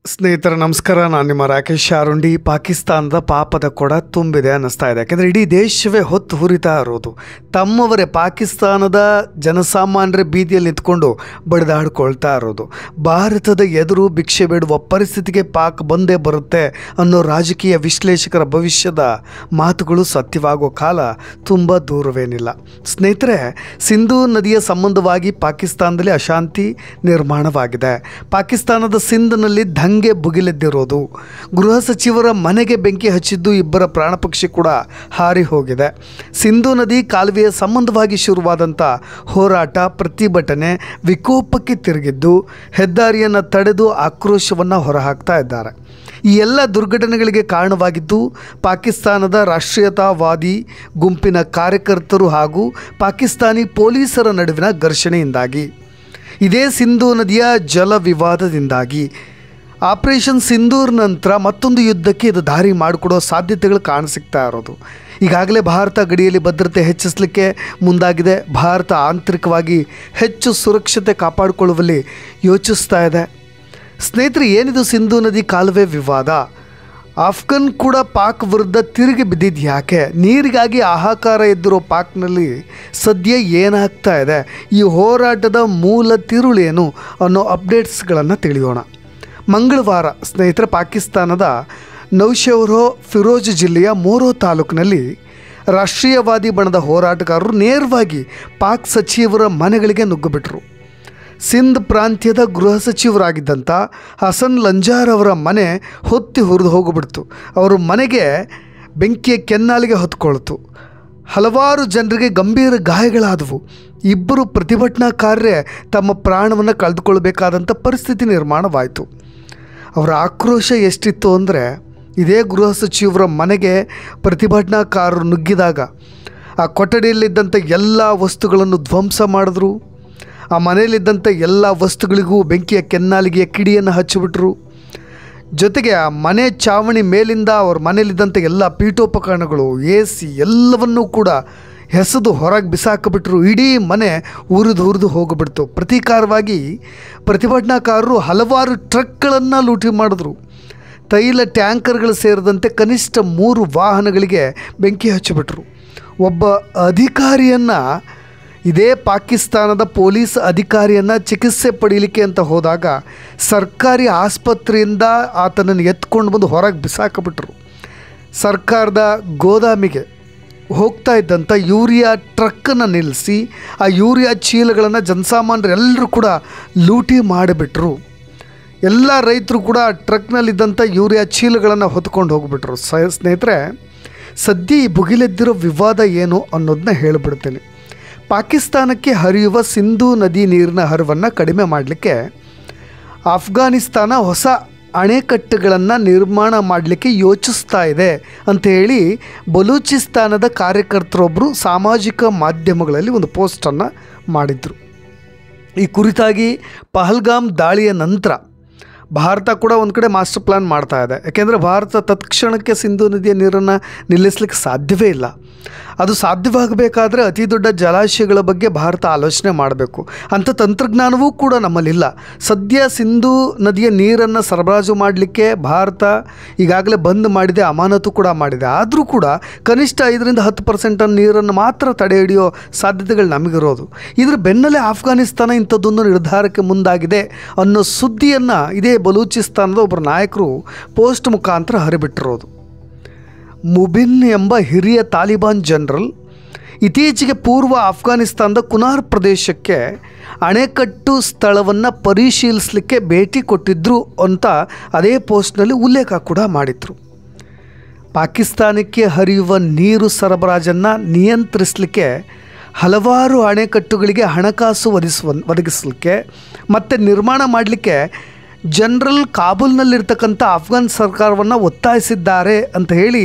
ಸ್ನೇಹಿತರ ನಮಸ್ಕಾರ. ನಾನು ನಿಮ್ಮ ರಾಕೇಶ್ ಶಾರುಂಡಿ. ಪಾಕಿಸ್ತಾನದ ಪಾಪದ ಕೊಡ ತುಂಬಿದೆ ಅನ್ನಿಸ್ತಾ ಇದೆ. ಯಾಕೆಂದರೆ ಇಡೀ ದೇಶವೇ ಹೊತ್ತು ಹುರಿತಾ ಇರೋದು. ತಮ್ಮವರೇ ಪಾಕಿಸ್ತಾನದ ಜನಸಾಮಾನ್ಯರ ಬೀದಿಯಲ್ಲಿ ನಿಂತ್ಕೊಂಡು ಬಡಿದಾಡ್ಕೊಳ್ತಾ ಇರೋದು. ಭಾರತದ ಎದುರು ಭಿಕ್ಷೆ ಬೇಡುವ ಪರಿಸ್ಥಿತಿಗೆ ಪಾಕ್ ಬಂದೇ ಬರುತ್ತೆ ಅನ್ನೋ ರಾಜಕೀಯ ವಿಶ್ಲೇಷಕರ ಭವಿಷ್ಯದ ಮಾತುಗಳು ಸತ್ಯವಾಗೋ ಕಾಲ ತುಂಬ ದೂರವೇನಿಲ್ಲ. ಸ್ನೇಹಿತರೆ, ಸಿಂಧೂ ನದಿಯ ಸಂಬಂಧವಾಗಿ ಪಾಕಿಸ್ತಾನದಲ್ಲಿ ಅಶಾಂತಿ ನಿರ್ಮಾಣವಾಗಿದೆ. ಪಾಕಿಸ್ತಾನದ ಸಿಂಧ್ನಲ್ಲಿ ದಂಗೆ ಭುಗಿಲೆದ್ದಿರೋದು. ಗೃಹ ಸಚಿವರ ಮನೆಗೆ ಬೆಂಕಿ ಹಚ್ಚಿದ್ದು ಇಬ್ಬರ ಪ್ರಾಣಪಕ್ಷಿ ಕೂಡ ಹಾರಿ ಹೋಗಿದೆ. ಸಿಂಧೂ ನದಿ ಕಾಲುವೆಯ ಸಂಬಂಧವಾಗಿ ಶುರುವಾದಂಥ ಹೋರಾಟ, ಪ್ರತಿಭಟನೆ ವಿಕೋಪಕ್ಕೆ ತಿರುಗಿದ್ದು ಹೆದ್ದಾರಿಯನ್ನು ತಡೆದು ಆಕ್ರೋಶವನ್ನು ಹೊರಹಾಕ್ತಾ ಇದ್ದಾರೆ. ಈ ಎಲ್ಲ ದುರ್ಘಟನೆಗಳಿಗೆ ಕಾರಣವಾಗಿದ್ದು ಪಾಕಿಸ್ತಾನದ ರಾಷ್ಟ್ರೀಯತಾವಾದಿ ಗುಂಪಿನ ಕಾರ್ಯಕರ್ತರು ಹಾಗೂ ಪಾಕಿಸ್ತಾನಿ ಪೊಲೀಸರ ನಡುವಿನ ಘರ್ಷಣೆಯಿಂದಾಗಿ, ಇದೇ ಸಿಂಧೂ ನದಿಯ ಜಲ ವಿವಾದದಿಂದಾಗಿ. ಆಪರೇಷನ್ ಸಿಂಧೂರ್ ನಂತರ ಮತ್ತೊಂದು ಯುದ್ಧಕ್ಕೆ ಇದು ದಾರಿ ಮಾಡಿಕೊಡೋ ಸಾಧ್ಯತೆಗಳು ಕಾಣಸಿಗ್ತಾ ಇರೋದು. ಈಗಾಗಲೇ ಭಾರತ ಗಡಿಯಲ್ಲಿ ಭದ್ರತೆ ಹೆಚ್ಚಿಸಲಿಕ್ಕೆ ಮುಂದಾಗಿದೆ. ಭಾರತ ಆಂತರಿಕವಾಗಿ ಹೆಚ್ಚು ಸುರಕ್ಷತೆ ಕಾಪಾಡಿಕೊಳ್ಳುವಲ್ಲಿ ಯೋಚಿಸ್ತಾ ಇದೆ. ಸ್ನೇಹಿತರೆ, ಏನಿದು ಸಿಂಧೂ ನದಿ ಕಾಲುವೆ ವಿವಾದ? ಆಫ್ಘನ್ ಕೂಡ ಪಾಕ್ ವಿರುದ್ಧ ತಿರುಗಿ ಬಿದ್ದಿದ್ದು ಯಾಕೆ? ನೀರಿಗಾಗಿ ಹಾಹಾಕಾರ ಎದ್ದಿರೋ ಪಾಕ್ನಲ್ಲಿ ಸದ್ಯ ಏನಾಗ್ತಾ ಇದೆ? ಈ ಹೋರಾಟದ ಮೂಲ ತಿರುಳೇನು ಅನ್ನೋ ಅಪ್ಡೇಟ್ಸ್ಗಳನ್ನು ತಿಳಿಯೋಣ. ಮಂಗಳವಾರ ಸ್ನೇಹಿತರೆ, ಪಾಕಿಸ್ತಾನದ ನೌಶೆವ್ರೋ ಫಿರೋಜ್ ಜಿಲ್ಲೆಯ ಮೋರೋ ತಾಲೂಕಿನಲ್ಲಿ ರಾಷ್ಟ್ರೀಯವಾದಿ ಬಣದ ಹೋರಾಟಗಾರರು ನೇರವಾಗಿ ಪಾಕ್ ಸಚಿವರ ಮನೆಗಳಿಗೆ ನುಗ್ಗಿಬಿಟ್ರು. ಸಿಂಧ್ ಪ್ರಾಂತ್ಯದ ಗೃಹ ಸಚಿವರಾಗಿದ್ದಂಥ ಹಸನ್ ಲಂಜಾರ್ ಅವರ ಮನೆ ಹೊತ್ತಿ ಹುರಿದು ಹೋಗಿಬಿಡ್ತು. ಅವರ ಮನೆಗೆ ಬೆಂಕಿಯ ಕೆನ್ನಾಲಿಗೆ ಹೊತ್ಕೊಳ್ತು. ಹಲವಾರು ಜನರಿಗೆ ಗಂಭೀರ ಗಾಯಗಳಾದವು. ಇಬ್ಬರು ಪ್ರತಿಭಟನಾಕಾರರೇ ತಮ್ಮ ಪ್ರಾಣವನ್ನು ಕಳೆದುಕೊಳ್ಬೇಕಾದಂಥ ಪರಿಸ್ಥಿತಿ ನಿರ್ಮಾಣವಾಯಿತು. ಅವರ ಆಕ್ರೋಶ ಎಷ್ಟಿತ್ತು ಅಂದರೆ, ಇದೇ ಗೃಹ ಸಚಿವರ ಮನೆಗೆ ಪ್ರತಿಭಟನಾಕಾರರು ನುಗ್ಗಿದಾಗ ಆ ಕೊಠಡಿಯಲ್ಲಿದ್ದಂಥ ಎಲ್ಲ ವಸ್ತುಗಳನ್ನು ಧ್ವಂಸ ಮಾಡಿದ್ರು. ಆ ಮನೆಯಲ್ಲಿದ್ದಂಥ ಎಲ್ಲ ವಸ್ತುಗಳಿಗೂ ಬೆಂಕಿಯ ಕೆನ್ನಾಲಿಗೆಯ ಕಿಡಿಯನ್ನು ಹಚ್ಚಿಬಿಟ್ರು. ಜೊತೆಗೆ ಆ ಮನೆ ಚಾವಣಿ ಮೇಲಿಂದ ಅವ್ರ ಮನೆಯಲ್ಲಿದ್ದಂಥ ಎಲ್ಲ ಪೀಠೋಪಕರಣಗಳು, AC ಎಲ್ಲವನ್ನೂ ಕೂಡ ಎಸೆದು ಹೊರಗೆ ಬಿಸಾಕಿಬಿಟ್ರು. ಇಡೀ ಮನೆ ಉರಿದು ಹೋಗಿಬಿಡ್ತು. ಪ್ರತೀಕಾರವಾಗಿ ಪ್ರತಿಭಟನಾಕಾರರು ಹಲವಾರು ಟ್ರಕ್ಗಳನ್ನು ಲೂಟಿ ಮಾಡಿದ್ರು. ತೈಲ ಟ್ಯಾಂಕರ್ಗಳು ಸೇರಿದಂತೆ ಕನಿಷ್ಠ 3 ವಾಹನಗಳಿಗೆ ಬೆಂಕಿ ಹಚ್ಚಿಬಿಟ್ರು. ಒಬ್ಬ ಅಧಿಕಾರಿಯನ್ನು, ಇದೇ ಪಾಕಿಸ್ತಾನದ ಪೊಲೀಸ್ ಅಧಿಕಾರಿಯನ್ನು ಚಿಕಿತ್ಸೆ ಪಡೀಲಿಕ್ಕೆ ಅಂತ ಹೋದಾಗ ಸರ್ಕಾರಿ ಆಸ್ಪತ್ರೆಯಿಂದ ಆತನನ್ನು ಎತ್ಕೊಂಡು ಬಂದು ಹೊರಗೆ ಬಿಸಾಕಿಬಿಟ್ರು. ಸರ್ಕಾರದ ಗೋದಾಮಿಗೆ ಹೋಗ್ತಾ ಇದ್ದಂಥ ಯೂರಿಯಾ ಟ್ರಕ್ಕನ್ನು ನಿಲ್ಲಿಸಿ ಆ ಯೂರಿಯಾ ಚೀಲಗಳನ್ನು ಜನಸಾಮಾನ್ಯರೆಲ್ಲರೂ ಕೂಡ ಲೂಟಿ ಮಾಡಿಬಿಟ್ರು. ಎಲ್ಲ ರೈತರು ಕೂಡ ಟ್ರಕ್ನಲ್ಲಿದ್ದಂಥ ಯೂರಿಯಾ ಚೀಲಗಳನ್ನು ಹೊತ್ಕೊಂಡು ಹೋಗಿಬಿಟ್ರು. ಸ್ನೇಹಿತರೆ, ಸದ್ಯ ಈ ಭುಗಿಲೆದ್ದಿರೋ ವಿವಾದ ಏನು ಅನ್ನೋದನ್ನ ಹೇಳಿಬಿಡ್ತೇನೆ. ಪಾಕಿಸ್ತಾನಕ್ಕೆ ಹರಿಯುವ ಸಿಂಧೂ ನದಿ ನೀರಿನ ಹರಿವನ್ನು ಕಡಿಮೆ ಮಾಡಲಿಕ್ಕೆ ಆಫ್ಘಾನಿಸ್ತಾನ ಹೊಸ ಅಣೆಕಟ್ಟುಗಳನ್ನು ನಿರ್ಮಾಣ ಮಾಡಲಿಕ್ಕೆ ಯೋಚಿಸ್ತಾ ಇದೆ ಅಂತ ಹೇಳಿ ಬಲೂಚಿಸ್ತಾನದ ಕಾರ್ಯಕರ್ತರೊಬ್ಬರು ಸಾಮಾಜಿಕ ಮಾಧ್ಯಮಗಳಲ್ಲಿ ಒಂದು ಪೋಸ್ಟನ್ನು ಮಾಡಿದರು. ಈ ಕುರಿತಾಗಿ ಪಹಲ್ಗಾಮ್ ದಾಳಿಯ ನಂತರ ಭಾರತ ಕೂಡ ಒಂದು ಕಡೆ ಮಾಸ್ಟರ್ ಪ್ಲ್ಯಾನ್ ಮಾಡ್ತಾ ಇದೆ. ಯಾಕೆಂದರೆ ಭಾರತ ತತ್ಕ್ಷಣಕ್ಕೆ ಸಿಂಧೂ ನದಿಯ ನೀರನ್ನು ನಿಲ್ಲಿಸಲಿಕ್ಕೆ ಸಾಧ್ಯವೇ ಇಲ್ಲ. ಅದು ಸಾಧ್ಯವಾಗಬೇಕಾದ್ರೆ ಅತಿ ದೊಡ್ಡ ಜಲಾಶಯಗಳ ಬಗ್ಗೆ ಭಾರತ ಆಲೋಚನೆ ಮಾಡಬೇಕು. ಅಂಥ ತಂತ್ರಜ್ಞಾನವೂ ಕೂಡ ನಮ್ಮಲ್ಲಿಲ್ಲ. ಸದ್ಯ ಸಿಂಧೂ ನದಿಯ ನೀರನ್ನು ಸರಬರಾಜು ಮಾಡಲಿಕ್ಕೆ ಭಾರತ ಈಗಾಗಲೇ ಬಂದ್ ಮಾಡಿದೆ, ಅಮಾನತು ಕೂಡ ಮಾಡಿದೆ. ಆದರೂ ಕೂಡ ಕನಿಷ್ಠ 5ರಿಂದ 10% ನೀರನ್ನು ಮಾತ್ರ ತಡೆ ಹಿಡಿಯೋ ಸಾಧ್ಯತೆಗಳು ನಮಗಿರೋದು. ಇದರ ಬೆನ್ನಲ್ಲೇ ಆಫ್ಘಾನಿಸ್ತಾನ ಇಂಥದ್ದೊಂದು ನಿರ್ಧಾರಕ್ಕೆ ಮುಂದಾಗಿದೆ ಅನ್ನೋ ಸುದ್ದಿಯನ್ನು ಇದೇ ಬಲೂಚಿಸ್ತಾನದ ಒಬ್ಬರು ನಾಯಕರು ಪೋಸ್ಟ್ ಮುಖಾಂತರ ಹರಿಬಿಟ್ಟಿರೋದು. ಮುಬಿನ್ ಎಂಬ ಹಿರಿಯ ತಾಲಿಬಾನ್ ಜನರಲ್ ಇತ್ತೀಚೆಗೆ ಪೂರ್ವ ಆಫ್ಘಾನಿಸ್ತಾನದ ಕುನಾರ್ ಪ್ರದೇಶಕ್ಕೆ ಅಣೆಕಟ್ಟು ಸ್ಥಳವನ್ನು ಪರಿಶೀಲಿಸಲಿಕ್ಕೆ ಭೇಟಿ ಕೊಟ್ಟಿದ್ದರು ಅಂತ ಅದೇ ಪೋಸ್ಟ್ನಲ್ಲಿ ಉಲ್ಲೇಖ ಕೂಡ ಮಾಡಿದರು. ಪಾಕಿಸ್ತಾನಕ್ಕೆ ಹರಿಯುವ ನೀರು ಸರಬರಾಜನ್ನು ನಿಯಂತ್ರಿಸಲಿಕ್ಕೆ ಹಲವಾರು ಅಣೆಕಟ್ಟುಗಳಿಗೆ ಹಣಕಾಸು ಒದಗಿಸಲಿಕ್ಕೆ ಮತ್ತು ನಿರ್ಮಾಣ ಮಾಡಲಿಕ್ಕೆ ಜನರಲ್ ಕಾಬೂಲ್ನಲ್ಲಿರ್ತಕ್ಕಂಥ ಆಫ್ಘಾನ್ ಸರ್ಕಾರವನ್ನು ಒತ್ತಾಯಿಸಿದ್ದಾರೆ ಅಂತ ಹೇಳಿ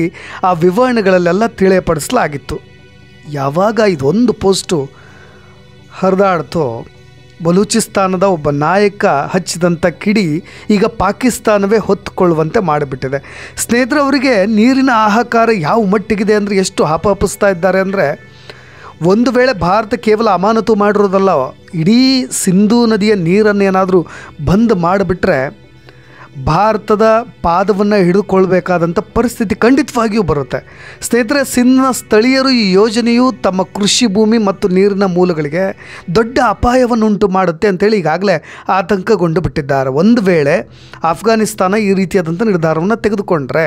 ಆ ವಿವರಣೆಗಳಲ್ಲೆಲ್ಲ ತಿಳಿಯಪಡಿಸಲಾಗಿತ್ತು. ಯಾವಾಗ ಇದೊಂದು ಪೋಸ್ಟು ಹರಿದಾಡ್ತೋ, ಬಲೂಚಿಸ್ತಾನದ ಒಬ್ಬ ನಾಯಕ ಹಚ್ಚಿದಂಥ ಕಿಡಿ ಈಗ ಪಾಕಿಸ್ತಾನವೇ ಹೊತ್ತುಕೊಳ್ಳುವಂತೆ ಮಾಡಿಬಿಟ್ಟಿದೆ. ಸ್ನೇಹಿತರೆ, ಅವರಿಗೆ ನೀರಿನ ಹಾಹಾಕಾರ ಯಾವ ಮಟ್ಟಿಗಿದೆ ಅಂದರೆ, ಎಷ್ಟು ಹಾಪಹಪಿಸ್ತಾ ಇದ್ದಾರೆ ಅಂದರೆ, ಒಂದು ವೇಳೆ ಭಾರತ ಕೇವಲ ಅಮಾನತು ಮಾಡಿರೋದಲ್ಲ, ಇಡೀ ಸಿಂಧೂ ನದಿಯ ನೀರನ್ನು ಏನಾದರೂ ಬಂದ್ ಮಾಡಿಬಿಟ್ರೆ ಭಾರತದ ಪಾದವನ್ನು ಹಿಡಿದುಕೊಳ್ಬೇಕಾದಂಥ ಪರಿಸ್ಥಿತಿ ಖಂಡಿತವಾಗಿಯೂ ಬರುತ್ತೆ. ಸ್ನೇಹಿತರೆ, ಸಿಂಧ್ನ ಸ್ಥಳೀಯರು ಈ ಯೋಜನೆಯು ತಮ್ಮ ಕೃಷಿ ಭೂಮಿ ಮತ್ತು ನೀರಿನ ಮೂಲಗಳಿಗೆ ದೊಡ್ಡ ಅಪಾಯವನ್ನುಂಟು ಮಾಡುತ್ತೆ ಅಂತೇಳಿ ಈಗಾಗಲೇ ಆತಂಕಗೊಂಡು ಬಿಟ್ಟಿದ್ದಾರೆ. ಒಂದು ವೇಳೆ ಅಫ್ಘಾನಿಸ್ತಾನ ಈ ರೀತಿಯಾದಂಥ ನಿರ್ಧಾರವನ್ನು ತೆಗೆದುಕೊಂಡ್ರೆ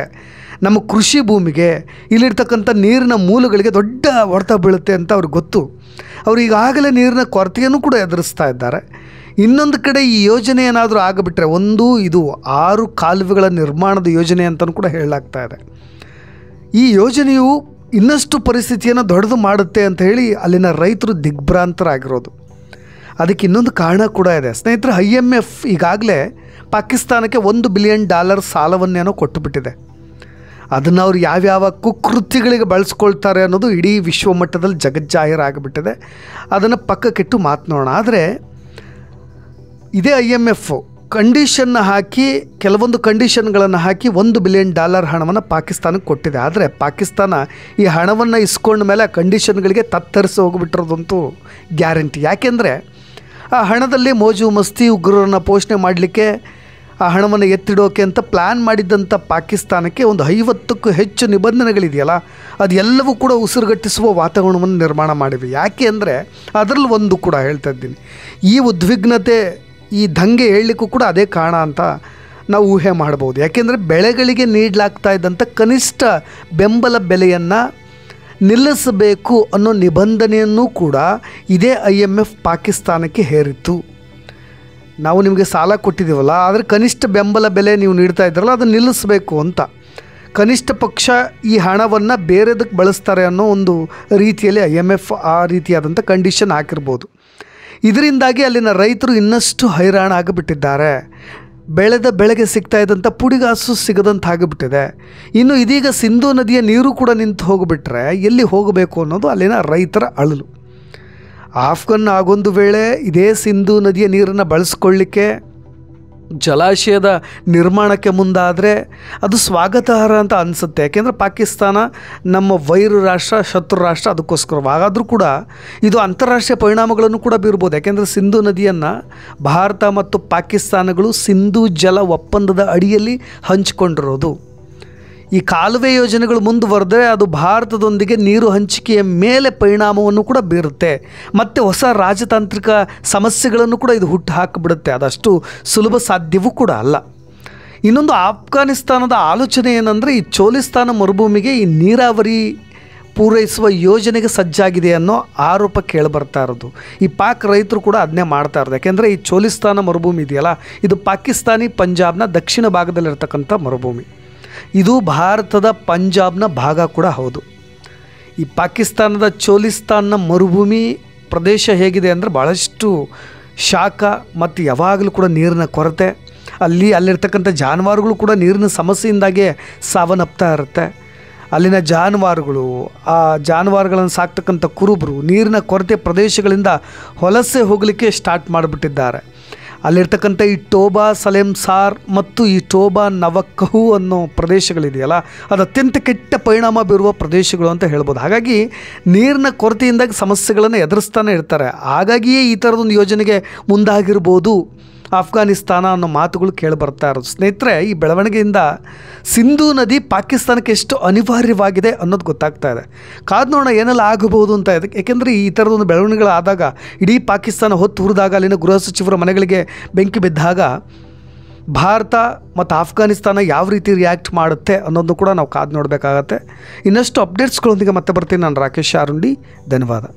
ನಮ್ಮ ಕೃಷಿ ಭೂಮಿಗೆ, ಇಲ್ಲಿರ್ತಕ್ಕಂಥ ನೀರಿನ ಮೂಲಗಳಿಗೆ ದೊಡ್ಡ ಹೊಡೆತ ಬೀಳುತ್ತೆ ಅಂತ ಅವ್ರಿಗೆ ಗೊತ್ತು. ಅವರು ಈಗಾಗಲೇ ನೀರಿನ ಕೊರತೆಯನ್ನು ಕೂಡ ಎದುರಿಸ್ತಾ ಇದ್ದಾರೆ. ಇನ್ನೊಂದು ಕಡೆ ಈ ಯೋಜನೆ ಏನಾದರೂ ಆಗಿಬಿಟ್ರೆ, ಇದು 6 ಕಾಲುವೆಗಳ ನಿರ್ಮಾಣದ ಯೋಜನೆ ಅಂತಲೂ ಕೂಡ ಹೇಳಲಾಗ್ತಾ ಇದೆ. ಈ ಯೋಜನೆಯು ಇನ್ನಷ್ಟು ಪರಿಸ್ಥಿತಿಯನ್ನು ದೊಡ್ಡದು ಮಾಡುತ್ತೆ ಅಂತ ಹೇಳಿ ಅಲ್ಲಿನ ರೈತರು ದಿಗ್ಭ್ರಾಂತರಾಗಿರೋದು. ಅದಕ್ಕೆ ಇನ್ನೊಂದು ಕಾರಣ ಕೂಡ ಇದೆ ಸ್ನೇಹಿತರೆ. IMF ಈಗಾಗಲೇ ಪಾಕಿಸ್ತಾನಕ್ಕೆ $1 ಬಿಲಿಯನ್ ಸಾಲವನ್ನೇನೋ ಕೊಟ್ಟುಬಿಟ್ಟಿದೆ. ಅದನ್ನು ಅವ್ರು ಯಾವ್ಯಾವ ಕುಕೃತ್ಯಗಳಿಗೆ ಬಳಸ್ಕೊಳ್ತಾರೆ ಅನ್ನೋದು ಇಡೀ ವಿಶ್ವ ಮಟ್ಟದಲ್ಲಿ ಜಗಜ್ಜಾಹೀರಾಗಿಬಿಟ್ಟಿದೆ. ಅದನ್ನು ಪಕ್ಕಕ್ಕಿಟ್ಟು ಮಾತನಾಡೋಣ. ಆದರೆ ಇದೇ IMF ಕಂಡೀಷನ್ನ ಹಾಕಿ, ಕೆಲವೊಂದು ಕಂಡೀಷನ್ಗಳನ್ನು ಹಾಕಿ $1 ಬಿಲಿಯನ್ ಹಣವನ್ನು ಪಾಕಿಸ್ತಾನಕ್ಕೆ ಕೊಟ್ಟಿದೆ. ಆದರೆ ಪಾಕಿಸ್ತಾನ ಈ ಹಣವನ್ನು ಇಸ್ಕೊಂಡ ಮೇಲೆ ಆ ಕಂಡೀಷನ್ಗಳಿಗೆ ತತ್ತರಿಸಿ ಹೋಗಿಬಿಟ್ಟಿರೋದಂತೂ ಗ್ಯಾರಂಟಿ. ಯಾಕೆಂದರೆ ಆ ಹಣದಲ್ಲಿ ಮೋಜು ಮಸ್ತಿ, ಉಗ್ರರನ್ನು ಪೋಷಣೆ ಮಾಡಲಿಕ್ಕೆ, ಆ ಹಣವನ್ನು ಎತ್ತಿಡೋಕೆ ಅಂತ ಪ್ಲ್ಯಾನ್ ಮಾಡಿದ್ದಂಥ ಪಾಕಿಸ್ತಾನಕ್ಕೆ ಒಂದು 50ಕ್ಕೂ ಹೆಚ್ಚು ನಿಬಂಧನೆಗಳಿದೆಯಲ್ಲ, ಅದೆಲ್ಲವೂ ಕೂಡ ಉಸಿರುಗಟ್ಟಿಸುವ ವಾತಾವರಣವನ್ನು ನಿರ್ಮಾಣ ಮಾಡಿವೆ. ಯಾಕೆ ಅಂದರೆ ಅದರಲ್ಲಿ ಒಂದು ಕೂಡ ಹೇಳ್ತಾ ಇದ್ದೀನಿ, ಈ ಉದ್ವಿಗ್ನತೆ, ಈ ದಂಗೆ ಹೇಳಲಿಕ್ಕೂ ಕೂಡ ಅದೇ ಕಾರಣ ಅಂತ ನಾವು ಊಹೆ ಮಾಡ್ಬೋದು. ಯಾಕೆಂದರೆ ಬೆಳೆಗಳಿಗೆ ನೀಡಲಾಗ್ತಾ ಇದ್ದಂಥ ಕನಿಷ್ಠ ಬೆಂಬಲ ಬೆಲೆಯನ್ನು ನಿಲ್ಲಿಸಬೇಕು ಅನ್ನೋ ನಿಬಂಧನೆಯನ್ನು ಕೂಡ ಇದೇ IMF ಪಾಕಿಸ್ತಾನಕ್ಕೆ ಹೇರಿತ್ತು. ನಾವು ನಿಮಗೆ ಸಾಲ ಕೊಟ್ಟಿದ್ದೀವಲ್ಲ, ಆದರೆ ಕನಿಷ್ಠ ಬೆಂಬಲ ಬೆಲೆ ನೀವು ನೀಡ್ತಾ ಇದ್ದೀರಲ್ಲ, ಅದನ್ನು ನಿಲ್ಲಿಸಬೇಕು ಅಂತ. ಕನಿಷ್ಠ ಪಕ್ಷ ಈ ಹಣವನ್ನು ಬೇರೆದಕ್ಕೆ ಬಳಸ್ತಾರೆ ಅನ್ನೋ ಒಂದು ರೀತಿಯಲ್ಲಿ IMF ಆ ರೀತಿಯಾದಂಥ ಕಂಡೀಷನ್ ಹಾಕಿರ್ಬೋದು. ಇದರಿಂದಾಗಿ ಅಲ್ಲಿನ ರೈತರು ಇನ್ನಷ್ಟು ಹೈರಾಣ ಆಗಿಬಿಟ್ಟಿದ್ದಾರೆ. ಬೆಳೆದ ಬೆಳೆಗೆ ಸಿಗ್ತಾ ಇದ್ದಂಥ ಪುಡಿಗಾಸು ಸಿಗದಂತೆ ಆಗಿಬಿಟ್ಟಿದೆ. ಇನ್ನು ಇದೀಗ ಸಿಂಧೂ ನದಿಯ ನೀರು ಕೂಡ ನಿಂತು ಹೋಗಿಬಿಟ್ರೆ ಎಲ್ಲಿ ಹೋಗಬೇಕು ಅನ್ನೋದು ಅಲ್ಲಿನ ರೈತರ ಅಳಲು. ಆಫ್ಘನ್ ಆಗೊಂದು ವೇಳೆ ಇದೇ ಸಿಂಧೂ ನದಿಯ ನೀರನ್ನು ಬಳಸ್ಕೊಳ್ಳಿಕ್ಕೆ ಜಲಾಶಯದ ನಿರ್ಮಾಣಕ್ಕೆ ಮುಂದಾದರೆ ಅದು ಸ್ವಾಗತಾರ್ಹ ಅಂತ ಅನಿಸುತ್ತೆ. ಯಾಕೆಂದರೆ ಪಾಕಿಸ್ತಾನ ನಮ್ಮ ವೈರು ರಾಷ್ಟ್ರ, ಶತ್ರು ರಾಷ್ಟ್ರ. ಅದಕ್ಕೋಸ್ಕರವಾಗಾದರೂ ಕೂಡ ಇದು ಅಂತಾರಾಷ್ಟ್ರೀಯ ಪರಿಣಾಮಗಳನ್ನು ಕೂಡ ಬೀರ್ಬೋದು. ಯಾಕೆಂದರೆ ಸಿಂಧೂ ನದಿಯನ್ನು ಭಾರತ ಮತ್ತು ಪಾಕಿಸ್ತಾನಗಳು ಸಿಂಧೂ ಜಲ ಒಪ್ಪಂದದ ಅಡಿಯಲ್ಲಿ ಹಂಚಿಕೊಂಡಿರೋದು. ಈ ಕಾಲುವೆ ಯೋಜನೆಗಳು ಮುಂದುವರೆದರೆ ಅದು ಭಾರತದೊಂದಿಗೆ ನೀರು ಹಂಚಿಕೆಯ ಮೇಲೆ ಪರಿಣಾಮವನ್ನು ಕೂಡ ಬೀರುತ್ತೆ. ಮತ್ತು ಹೊಸ ರಾಜತಾಂತ್ರಿಕ ಸಮಸ್ಯೆಗಳನ್ನು ಕೂಡ ಇದು ಹುಟ್ಟು ಹಾಕಿಬಿಡುತ್ತೆ. ಅದಷ್ಟು ಸುಲಭ ಸಾಧ್ಯವೂ ಕೂಡ ಅಲ್ಲ. ಇನ್ನೊಂದು ಆಫ್ಘಾನಿಸ್ತಾನದ ಆಲೋಚನೆ ಏನಂದರೆ, ಈ ಚೋಲಿಸ್ತಾನ ಮರುಭೂಮಿಗೆ ಈ ನೀರಾವರಿ ಪೂರೈಸುವ ಯೋಜನೆಗೆ ಸಜ್ಜಾಗಿದೆ ಅನ್ನೋ ಆರೋಪ ಕೇಳಿಬರ್ತಾ ಇರೋದು. ಈ ಪಾಕ್ ರೈತರು ಕೂಡ ಅದನ್ನೇ ಮಾಡ್ತಾ ಇರೋದು. ಯಾಕೆಂದರೆ ಈ ಚೋಲಿಸ್ತಾನ ಮರುಭೂಮಿ ಇದೆಯಲ್ಲ, ಇದು ಪಾಕಿಸ್ತಾನಿ ಪಂಜಾಬ್ನ ದಕ್ಷಿಣ ಭಾಗದಲ್ಲಿರ್ತಕ್ಕಂಥ ಮರುಭೂಮಿ. ಇದು ಭಾರತದ ಪಂಜಾಬ್ನ ಭಾಗ ಕೂಡ ಹೌದು. ಈ ಪಾಕಿಸ್ತಾನದ ಚೋಲಿಸ್ತಾನ್ನ ಮರುಭೂಮಿ ಪ್ರದೇಶ ಹೇಗಿದೆ ಅಂದರೆ ಭಾಳಷ್ಟು ಶಾಖ ಮತ್ತು ಯಾವಾಗಲೂ ಕೂಡ ನೀರಿನ ಕೊರತೆ. ಅಲ್ಲಿರ್ತಕ್ಕಂಥ ಜಾನುವಾರುಗಳು ಕೂಡ ನೀರಿನ ಸಮಸ್ಯೆಯಿಂದಾಗೆ ಸಾವನ್ನಪ್ತಾ ಇರುತ್ತೆ. ಅಲ್ಲಿನ ಜಾನುವಾರುಗಳು, ಆ ಜಾನುವಾರುಗಳನ್ನು ಸಾಕ್ತಕ್ಕಂಥ ಕುರುಬರು ನೀರಿನ ಕೊರತೆ ಪ್ರದೇಶಗಳಿಂದ ವಲಸೆ ಹೋಗಲಿಕ್ಕೆ ಸ್ಟಾರ್ಟ್ ಮಾಡಿಬಿಟ್ಟಿದ್ದಾರೆ. ಅಲ್ಲಿರ್ತಕ್ಕಂಥ ಈ ಟೋಬಾ ಸಲೆಮ್ಸಾರ್ ಮತ್ತು ಈ ಟೋಬಾ ನವಕಹು ಅನ್ನೋ ಪ್ರದೇಶಗಳಿದೆಯಲ್ಲ, ಅದು ಅತ್ಯಂತ ಕೆಟ್ಟ ಪರಿಣಾಮ ಬೀರುವ ಪ್ರದೇಶಗಳು ಅಂತ ಹೇಳ್ಬೋದು. ಹಾಗಾಗಿ ನೀರಿನ ಕೊರತೆಯಿಂದಾಗಿ ಸಮಸ್ಯೆಗಳನ್ನು ಎದುರಿಸ್ತಾನೆ ಇರ್ತಾರೆ. ಹಾಗಾಗಿಯೇ ಈ ಥರದೊಂದು ಯೋಜನೆಗೆ ಮುಂದಾಗಿರ್ಬೋದು ಆಫ್ಘಾನಿಸ್ತಾನ ಅನ್ನೋ ಮಾತುಗಳು ಕೇಳಿಬರ್ತಾ ಇರೋದು. ಸ್ನೇಹಿತರೆ, ಈ ಬೆಳವಣಿಗೆಯಿಂದ ಸಿಂಧೂ ನದಿ ಪಾಕಿಸ್ತಾನಕ್ಕೆ ಎಷ್ಟು ಅನಿವಾರ್ಯವಾಗಿದೆ ಅನ್ನೋದು ಗೊತ್ತಾಗ್ತಾ ಇದೆ. ಕಾದು ನೋಡೋಣ ಏನೆಲ್ಲ ಆಗಬಹುದು ಅಂತ ಇದೆ. ಏಕೆಂದರೆ ಈ ಥರದೊಂದು ಬೆಳವಣಿಗೆಗಳಾದಾಗ, ಇಡೀ ಪಾಕಿಸ್ತಾನ ಹೊತ್ತು ಹುರಿದಾಗ, ಅಲ್ಲಿನ ಗೃಹ ಸಚಿವರ ಮನೆಗಳಿಗೆ ಬೆಂಕಿ ಬಿದ್ದಾಗ ಭಾರತ ಮತ್ತು ಆಫ್ಘಾನಿಸ್ತಾನ ಯಾವ ರೀತಿ ರಿಯಾಕ್ಟ್ ಮಾಡುತ್ತೆ ಅನ್ನೋದನ್ನು ಕೂಡ ನಾವು ಕಾದು ನೋಡಬೇಕಾಗತ್ತೆ. ಇನ್ನಷ್ಟು ಅಪ್ಡೇಟ್ಸ್ಗಳೊಂದಿಗೆ ಮತ್ತೆ ಬರ್ತೀನಿ. ನಾನು ರಾಕೇಶ್ ಆರುಂಡಿ. ಧನ್ಯವಾದ.